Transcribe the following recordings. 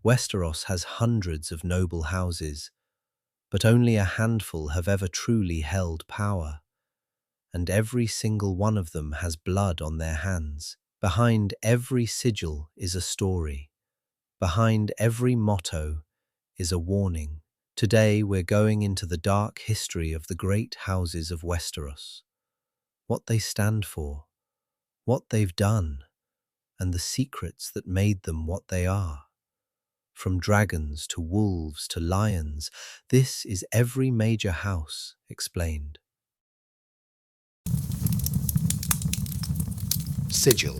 Westeros has hundreds of noble houses, but only a handful have ever truly held power, and every single one of them has blood on their hands. Behind every sigil is a story. Behind every motto is a warning. Today we're going into the dark history of the great houses of Westeros, what they stand for, what they've done, and the secrets that made them what they are. From dragons to wolves to lions, this is every major house explained. Sigil,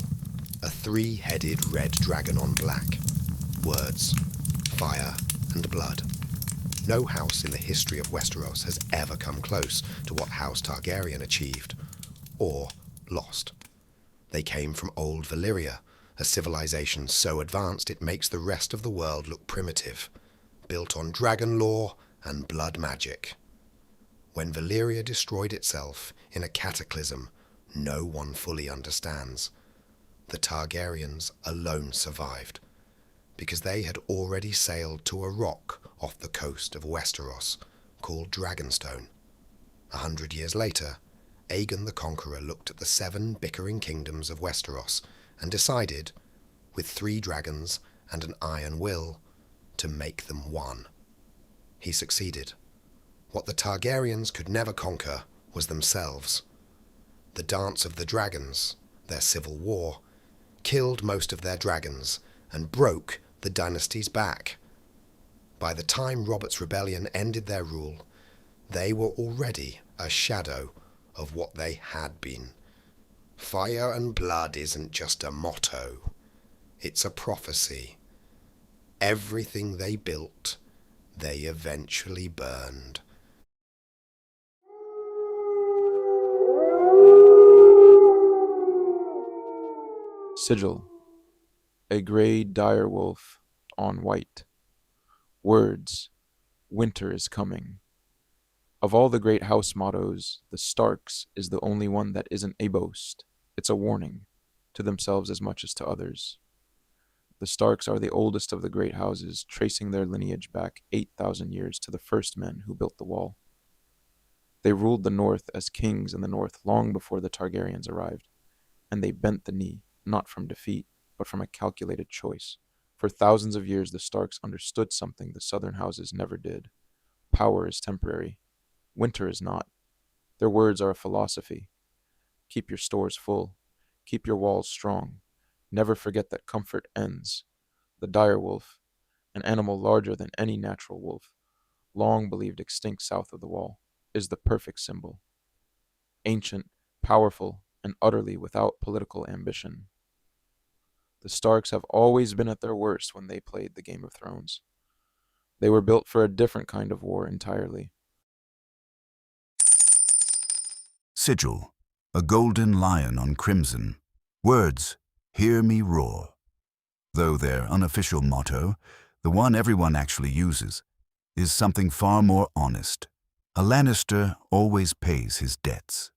a three-headed red dragon on black. Words, fire and blood. No house in the history of Westeros has ever come close to what House Targaryen achieved, or lost. They came from old Valyria, a civilization so advanced it makes the rest of the world look primitive, built on dragon lore and blood magic. When Valyria destroyed itself in a cataclysm no one fully understands, the Targaryens alone survived, because they had already sailed to a rock off the coast of Westeros called Dragonstone. 100 years later, Aegon the Conqueror looked at the 7 bickering kingdoms of Westeros and decided, with 3 dragons and an iron will, to make them one. He succeeded. What the Targaryens could never conquer was themselves. The Dance of the Dragons, their civil war, killed most of their dragons and broke the dynasty's back. By the time Robert's rebellion ended their rule, they were already a shadow of what they had been. Fire and blood isn't just a motto, it's a prophecy. Everything they built, they eventually burned. Sigil, a grey dire wolf on white. Words, winter is coming. Of all the great house mottos, the Starks is the only one that isn't a boast. It's a warning, to themselves as much as to others. The Starks are the oldest of the great houses, tracing their lineage back 8,000 years to the first men who built the wall. They ruled the North as kings in the North long before the Targaryens arrived, and they bent the knee, not from defeat, but from a calculated choice. For thousands of years, the Starks understood something the southern houses never did. Power is temporary. Winter is not. Their words are a philosophy. Keep your stores full. Keep your walls strong. Never forget that comfort ends. The direwolf, an animal larger than any natural wolf, long believed extinct south of the wall, is the perfect symbol. Ancient, powerful, and utterly without political ambition. The Starks have always been at their worst when they played the Game of Thrones. They were built for a different kind of war entirely. Sigil, a golden lion on crimson. Words, hear me roar. Though their unofficial motto, the one everyone actually uses, is something far more honest. A Lannister always pays his debts.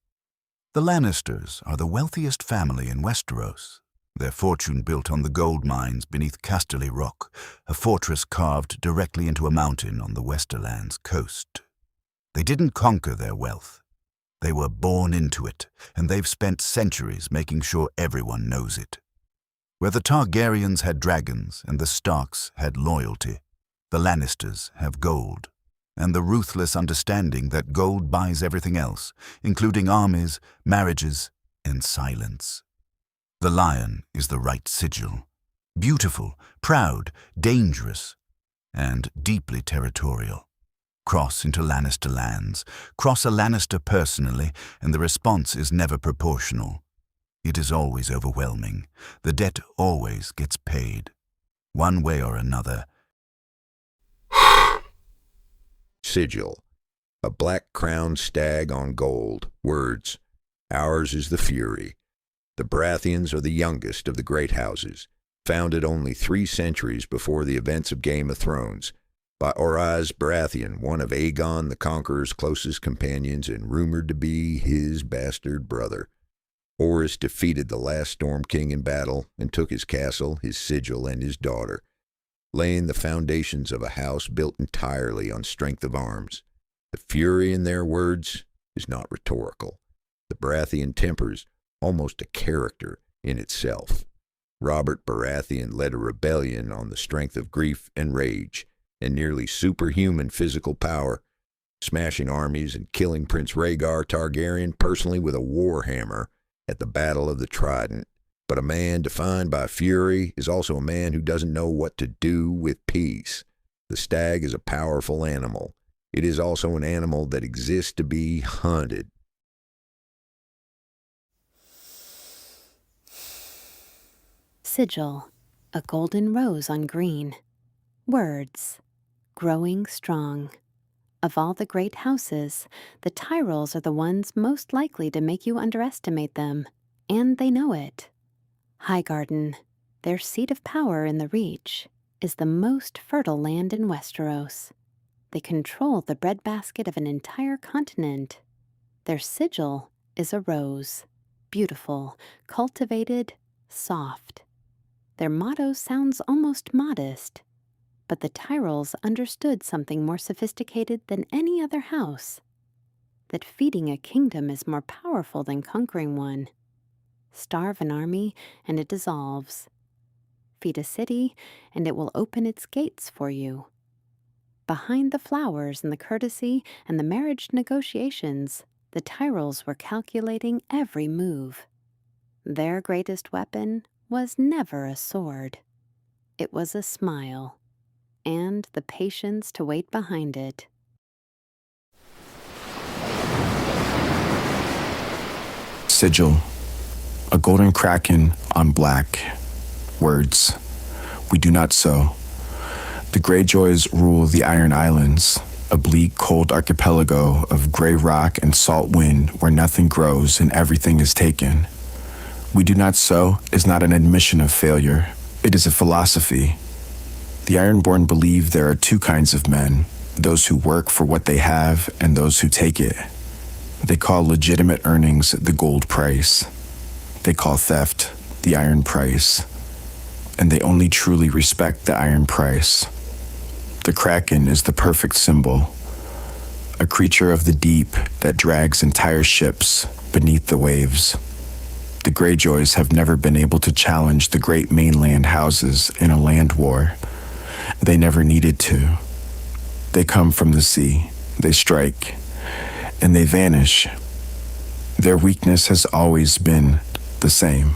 The Lannisters are the wealthiest family in Westeros. Their fortune built on the gold mines beneath Casterly Rock, a fortress carved directly into a mountain on the Westerland's coast. They didn't conquer their wealth. They were born into it, and they've spent centuries making sure everyone knows it. Where the Targaryens had dragons and the Starks had loyalty, the Lannisters have gold, and the ruthless understanding that gold buys everything else, including armies, marriages, and silence. The lion is the right sigil. Beautiful, proud, dangerous, and deeply territorial. Cross into Lannister lands, cross a Lannister personally, and the response is never proportional. It is always overwhelming. The debt always gets paid. One way or another. Sigil, a black-crowned stag on gold. Words, ours is the fury. The Baratheons are the youngest of the great houses, founded only 3 centuries before the events of Game of Thrones, by Oraz Baratheon, one of Aegon the Conqueror's closest companions and rumored to be his bastard brother. Orys defeated the last Storm King in battle and took his castle, his sigil, and his daughter. laying the foundations of a house built entirely on strength of arms. The fury in their words is not rhetorical. The Baratheon temper's almost a character in itself. Robert Baratheon led a rebellion on the strength of grief and rage and nearly superhuman physical power, smashing armies and killing Prince Rhaegar Targaryen personally with a war hammer at the Battle of the Trident. But a man defined by fury is also a man who doesn't know what to do with peace. The stag is a powerful animal. It is also an animal that exists to be hunted. Sigil, a golden rose on green. Words, growing strong. Of all the great houses, the Tyrells are the ones most likely to make you underestimate them, and they know it. Highgarden, their seat of power in the Reach, is the most fertile land in Westeros. They control the breadbasket of an entire continent. Their sigil is a rose, beautiful, cultivated, soft. Their motto sounds almost modest, but the Tyrells understood something more sophisticated than any other house, that feeding a kingdom is more powerful than conquering one. Starve an army, and it dissolves. Feed a city, and it will open its gates for you. Behind the flowers and the courtesy and the marriage negotiations, the Tyrells were calculating every move. Their greatest weapon was never a sword. It was a smile, and the patience to wait behind it. Sigil, a golden kraken on black. Words, we do not sow. The Greyjoys rule the Iron Islands, a bleak, cold archipelago of gray rock and salt wind where nothing grows and everything is taken. We do not sow is not an admission of failure. It is a philosophy. The Ironborn believe there are two kinds of men, those who work for what they have and those who take it. They call legitimate earnings the gold price. They call theft the iron price. And they only truly respect the iron price. The Kraken is the perfect symbol, a creature of the deep that drags entire ships beneath the waves. The Greyjoys have never been able to challenge the great mainland houses in a land war. They never needed to. They come from the sea, they strike, and they vanish. Their weakness has always been the same.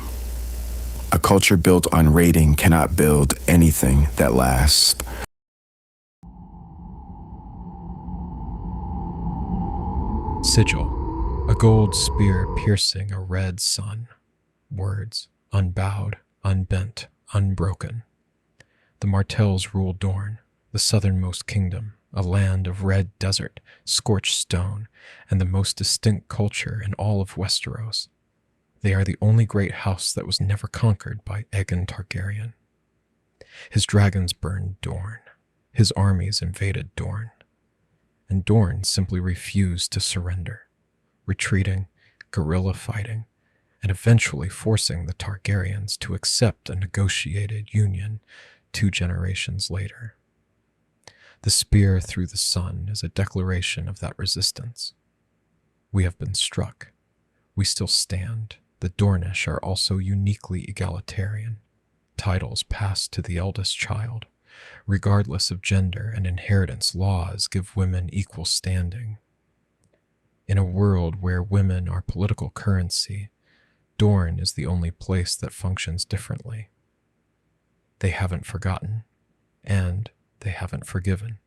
A culture built on raiding cannot build anything that lasts. Sigil, a gold spear piercing a red sun. Words, unbowed, unbent, unbroken. The Martells rule Dorne, the southernmost kingdom, a land of red desert, scorched stone, and the most distinct culture in all of Westeros. They are the only great house that was never conquered by Aegon Targaryen. His dragons burned Dorne. His armies invaded Dorne. And Dorne simply refused to surrender, retreating, guerrilla fighting, and eventually forcing the Targaryens to accept a negotiated union 2 generations later. The spear through the sun is a declaration of that resistance. We have been struck. We still stand. The Dornish are also uniquely egalitarian. Titles passed to the eldest child. Regardless of gender and inheritance, laws give women equal standing. In a world where women are political currency, Dorne is the only place that functions differently. They haven't forgotten, and they haven't forgiven.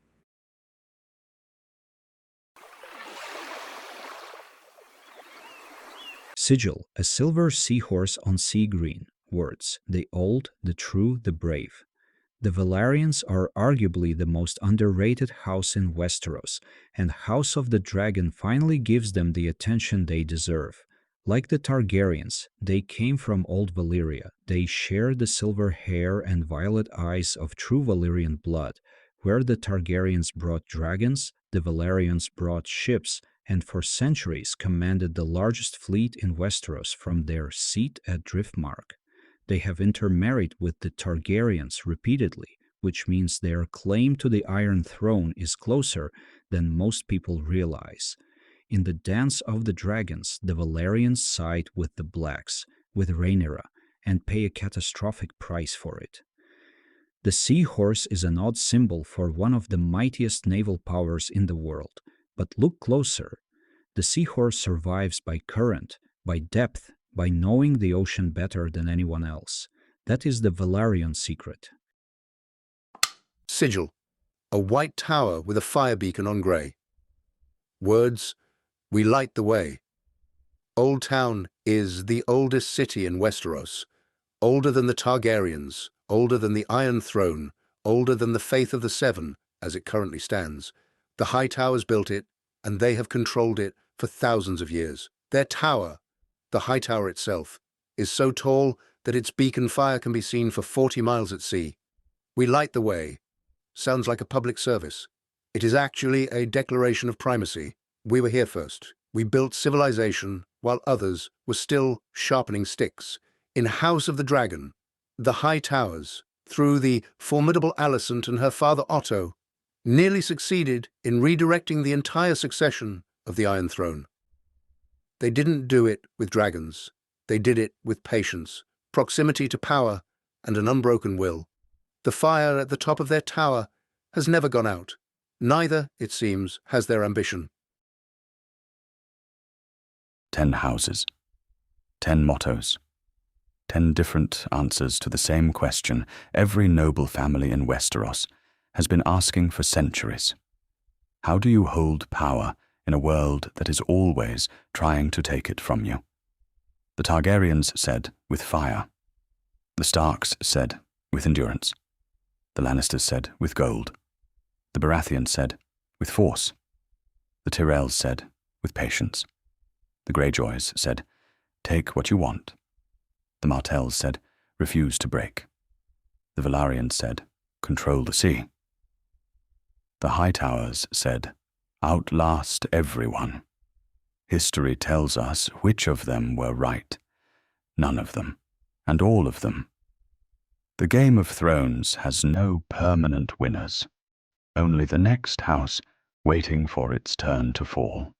Sigil, a silver seahorse on sea green. Words, the old, the true, the brave. The Velaryons are arguably the most underrated house in Westeros, and House of the Dragon finally gives them the attention they deserve. Like the Targaryens, they came from Old Valyria. They share the silver hair and violet eyes of true Valyrian blood. Where the Targaryens brought dragons, the Velaryons brought ships, and for centuries commanded the largest fleet in Westeros from their seat at Driftmark. They have intermarried with the Targaryens repeatedly, which means their claim to the Iron Throne is closer than most people realize. In the Dance of the Dragons, the Valyrians side with the Blacks, with Rhaenyra, and pay a catastrophic price for it. The seahorse is an odd symbol for one of the mightiest naval powers in the world, but look closer. The seahorse survives by current, by depth, by knowing the ocean better than anyone else. That is the Valyrian secret. Sigil, a white tower with a fire beacon on grey. Words, we light the way. Old Town is the oldest city in Westeros, older than the Targaryens, older than the Iron Throne, older than the Faith of the Seven, as it currently stands. The High Towers built it, and they have controlled it for thousands of years. Their tower, the High Tower itself, is so tall that its beacon fire can be seen for 40 miles at sea. We light the way. Sounds like a public service. It is actually a declaration of primacy. We were here first. We built civilization while others were still sharpening sticks. In House of the Dragon, the High Towers, through the formidable Alicent and her father Otto, nearly succeeded in redirecting the entire succession of the Iron Throne. They didn't do it with dragons. They did it with patience, proximity to power, and an unbroken will. The fire at the top of their tower has never gone out. Neither, it seems, has their ambition. 10 houses, 10 mottos, 10 different answers to the same question every noble family in Westeros has been asking for centuries. How do you hold power in a world that is always trying to take it from you? The Targaryens said, with fire. The Starks said, with endurance. The Lannisters said, with gold. The Baratheons said, with force. The Tyrells said, with patience. The Greyjoys said, take what you want. The Martells said, refuse to break. The Valyrians said, control the sea. The High Towers said, outlast everyone. History tells us which of them were right. None of them, and all of them. The Game of Thrones has no permanent winners, only the next house waiting for its turn to fall.